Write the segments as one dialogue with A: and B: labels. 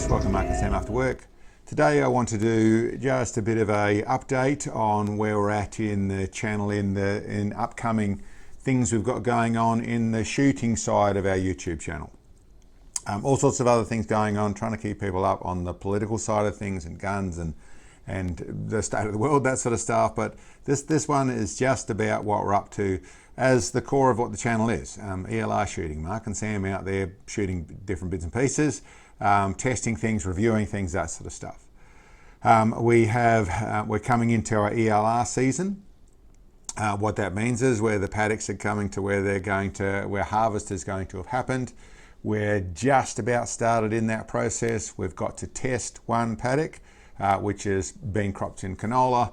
A: Optics. Welcome, MarkandSam After Work. Today I want to do just a bit of a update on where we're at in the channel, in upcoming things we've got going on in the shooting side of our YouTube channel. All sorts of other things going on, trying to keep people up on the political side of things and guns and the state of the world, that sort of stuff. But this one is just about what we're up to as the core of what the channel is. ELR shooting, Mark and Sam out there shooting different bits and pieces, testing things, reviewing things, that sort of stuff. We're coming into our ELR season. What that means is where the paddocks are coming to where harvest is going to have happened. We're just about started in that process. We've got to test one paddock, which is being cropped in canola.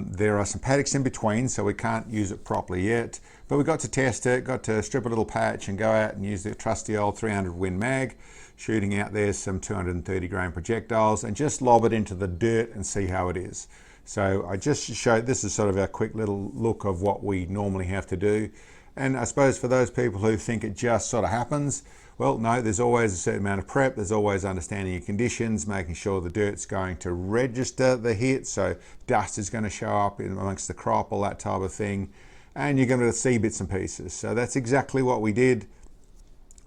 A: There are some paddocks in between, so we can't use it properly yet, but we got to test it, got to strip a little patch and go out and use the trusty old 300 Win Mag, shooting out there some 230 grain projectiles and just lob it into the dirt and see how it is. So I just showed, this is sort of a quick little look of what we normally have to do. And I suppose for those people who think it just sort of happens, well, no, there's always a certain amount of prep. There's always understanding your conditions, making sure the dirt's going to register the hit. So dust is going to show up in amongst the crop, all that type of thing. And you're going to see bits and pieces. So that's exactly what we did.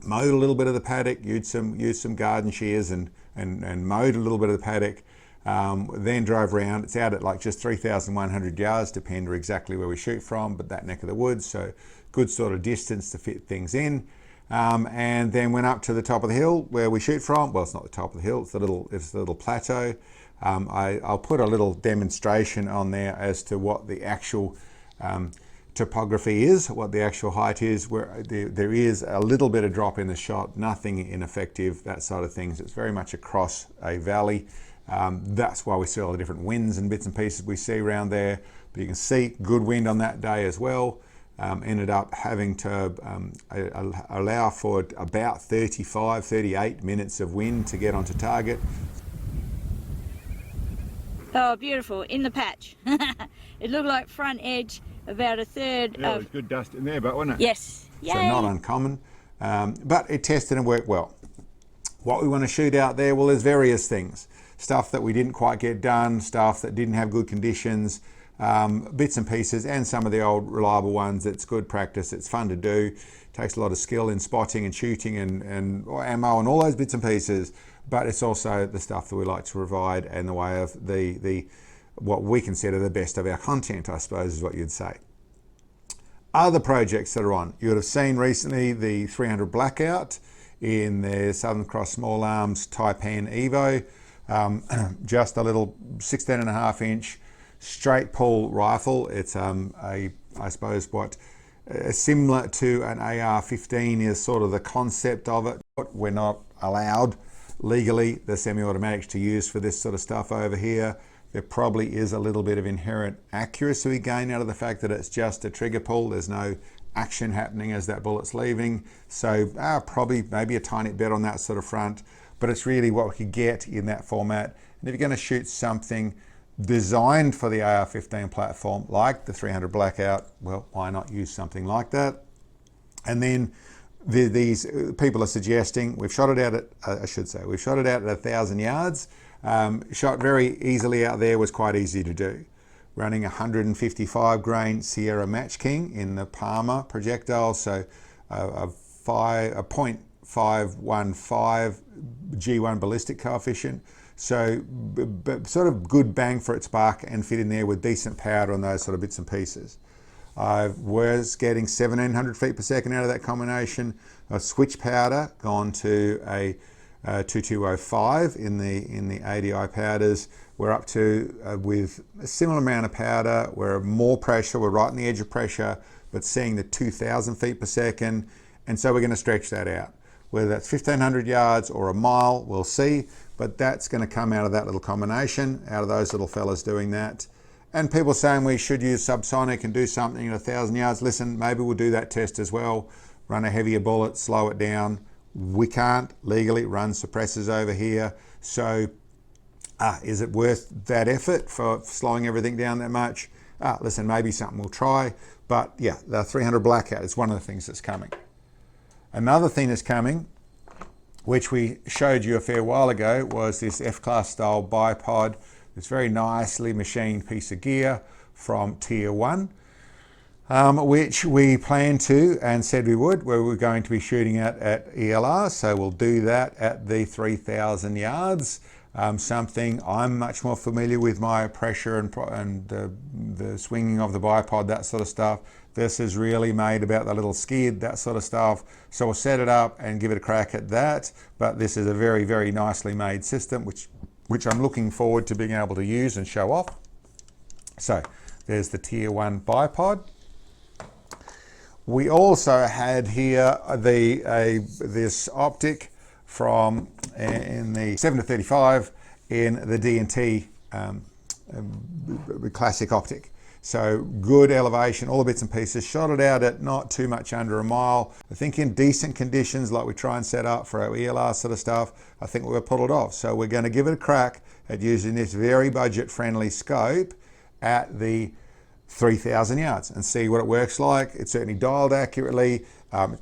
A: Mowed a little bit of the paddock, used some garden shears and mowed a little bit of the paddock. Then drove around. It's out at like just 3,100 yards, depending exactly where we shoot from, but that neck of the woods. So good sort of distance to fit things in. And then went up to the top of the hill where we shoot from. Well, it's not the top of the hill, it's the little plateau. I'll put a little demonstration on there as to what the actual topography is, what the actual height is, where there is a little bit of drop in the shot, nothing ineffective, that side of things. It's very much across a valley. That's why we see all the different winds and bits and pieces we see around there. But you can see good wind on that day as well. Ended up having to allow for about 35, 38 minutes of wind to get onto target.
B: Oh, beautiful, in the patch. It looked like front edge, about a third.
A: Yeah, there was good dust in there, but wasn't it?
B: Yes. Yay.
A: So not uncommon, but it tested and worked well. What we want to shoot out there, well, there's various things. Stuff that we didn't quite get done, stuff that didn't have good conditions, bits and pieces, and some of the old reliable ones. It's good practice, it's fun to do, takes a lot of skill in spotting and shooting and ammo and all those bits and pieces, but it's also the stuff that we like to provide in the way of the what we consider the best of our content, I suppose is what you'd say. Other projects that are on, you would have seen recently the 300 Blackout in the Southern Cross Small Arms Taipan Evo, just a little 16.5 inch straight pull rifle. It's I suppose what similar to an AR-15 is sort of the concept of it. We're not allowed legally the semi-automatics to use for this sort of stuff over here. There probably is a little bit of inherent accuracy gain out of the fact that it's just a trigger pull. There's no action happening as that bullet's leaving. So probably maybe a tiny bit on that sort of front, but it's really what we could get in that format. And if you're going to shoot something designed for the AR-15 platform like the 300 Blackout, well, why not use something like that? And then these people are suggesting, we've shot it out at, we've shot it out at 1,000 yards. Shot very easily out there, was quite easy to do. Running 155 grain Sierra Match King in the Palmer projectile, so a 0.515 G1 ballistic coefficient. So sort of good bang for its buck and fit in there with decent powder on those sort of bits and pieces. I was getting 1,700 feet per second out of that combination. A switch powder, gone to a 2205 in the ADI powders. We're up to with a similar amount of powder. We're more pressure. We're right on the edge of pressure, but seeing the 2,000 feet per second. And so we're going to stretch that out. Whether that's 1,500 yards or a mile, we'll see. But that's going to come out of that little combination, out of those little fellas doing that. And people saying we should use subsonic and do something at 1,000 yards. Listen, maybe we'll do that test as well. Run a heavier bullet, slow it down. We can't legally run suppressors over here. So is it worth that effort for slowing everything down that much? Listen, maybe something we'll try. But yeah, the 300 Blackout is one of the things that's coming. Another thing that's coming which we showed you a fair while ago, was this F-class style bipod. This very nicely machined piece of gear from Tier 1, which we planned to and said we would, where we're going to be shooting at ELR. So we'll do that at the 3,000 yards. Something I'm much more familiar with, my pressure and the swinging of the bipod, that sort of stuff. This is really made about the little skid, that sort of stuff. So we'll set it up and give it a crack at that. But this is a very, very nicely made system, which I'm looking forward to being able to use and show off. So there's the Tier 1 bipod. We also had here this optic from in the 7-35 in the DNT classic optic. So good elevation, all the bits and pieces. Shot it out at not too much under a mile. I think in decent conditions, like we try and set up for our ELR sort of stuff, I think we'll pull it off. So we're going to give it a crack at using this very budget-friendly scope at the 3,000 yards and see what it works like. It's certainly dialed accurately,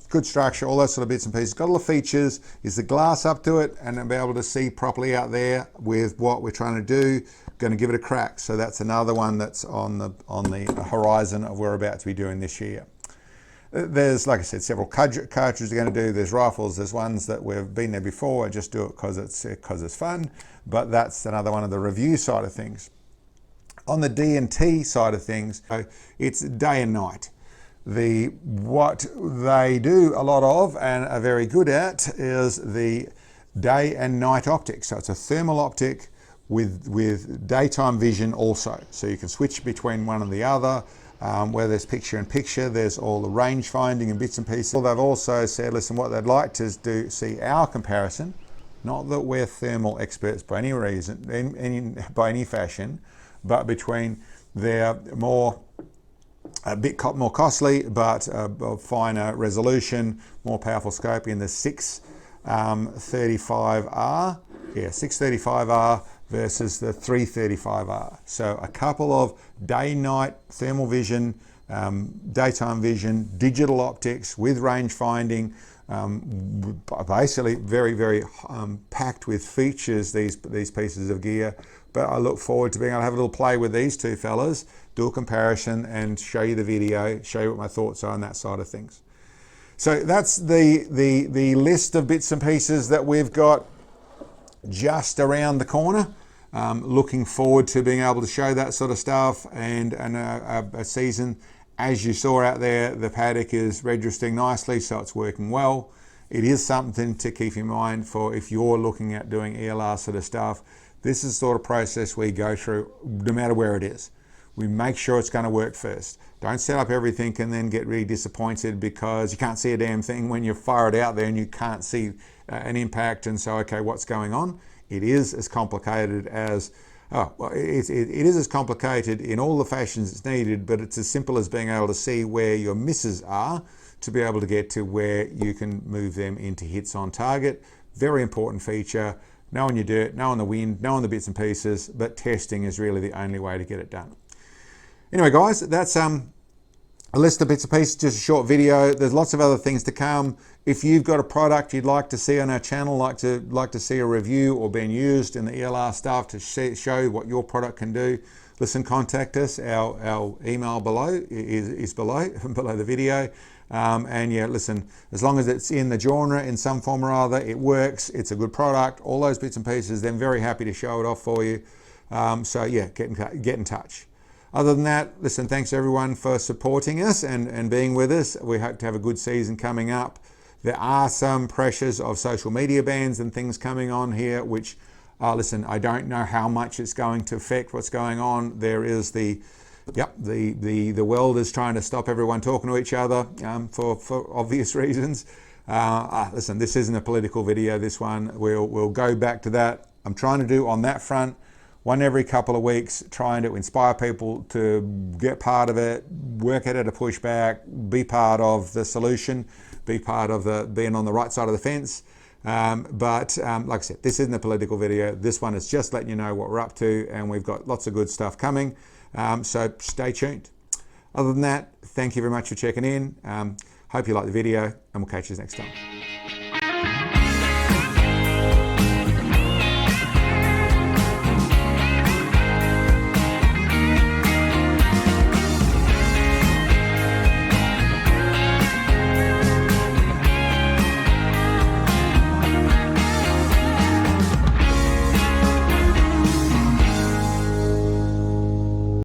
A: good structure, all those sort of bits and pieces. Got all the features. Is the glass up to it and be able to see properly out there with what we're trying to do? Going to give it a crack. So that's another one that's on the horizon of what we're about to be doing this year. There's, like I said, several cartridges we're going to do. There's rifles. There's ones that we've been there before. I just do it because it's fun. But that's another one of the review side of things. On the DNT side of things, it's day and night. What they do a lot of and are very good at is the day and night optics. So it's a thermal optic with daytime vision also. So you can switch between one and the other. Where there's picture in picture, there's all the range finding and bits and pieces. They've also said, listen, what they'd like to see our comparison, not that we're thermal experts by any reason, by any fashion, but between their a bit more costly, but finer resolution, more powerful scope in the 635R. Yeah, 635R versus the 335R. So a couple of day-night thermal vision, daytime vision, digital optics with range finding, basically very, very packed with features, these pieces of gear. But I look forward to being able to have a little play with these two fellas, do a comparison and show you the video, show you what my thoughts are on that side of things. So that's the list of bits and pieces that we've got just around the corner. Looking forward to being able to show that sort of stuff and a season. As you saw out there, the paddock is registering nicely, so it's working well. It is something to keep in mind for if you're looking at doing ELR sort of stuff. This is the sort of process we go through no matter where it is. We make sure it's going to work first. Don't set up everything and then get really disappointed because you can't see a damn thing when you fire it out there and you can't see an impact and so, okay, what's going on? It is as complicated as, it is as complicated in all the fashions it's needed, but it's as simple as being able to see where your misses are to be able to get to where you can move them into hits on target. Very important feature. Knowing your dirt, knowing the wind, knowing the bits and pieces, but testing is really the only way to get it done. Anyway, guys, that's a list of bits and pieces, just a short video. There's lots of other things to come. If you've got a product you'd like to see on our channel, like to see a review or being used in the ELR stuff to show what your product can do, listen, contact us. Our email below is below the video. And yeah, listen, as long as it's in the genre in some form or other, it works, it's a good product, all those bits and pieces, then very happy to show it off for you. So yeah, get in touch. Other than that, listen, thanks everyone for supporting us and being with us. We hope to have a good season coming up. There are some pressures of social media bans and things coming on here, which, listen, I don't know how much it's going to affect what's going on. There is the world is trying to stop everyone talking to each other for obvious reasons. Listen, this isn't a political video, this one. We'll go back to that. I'm trying to do on that front, one every couple of weeks, trying to inspire people to get part of it, work at it, a pushback, be part of the solution, be part of being on the right side of the fence. But like I said, this isn't a political video. This one is just letting you know what we're up to, and we've got lots of good stuff coming. So stay tuned. Other than that, thank you very much for checking in. Hope you like the video, and we'll catch you next time.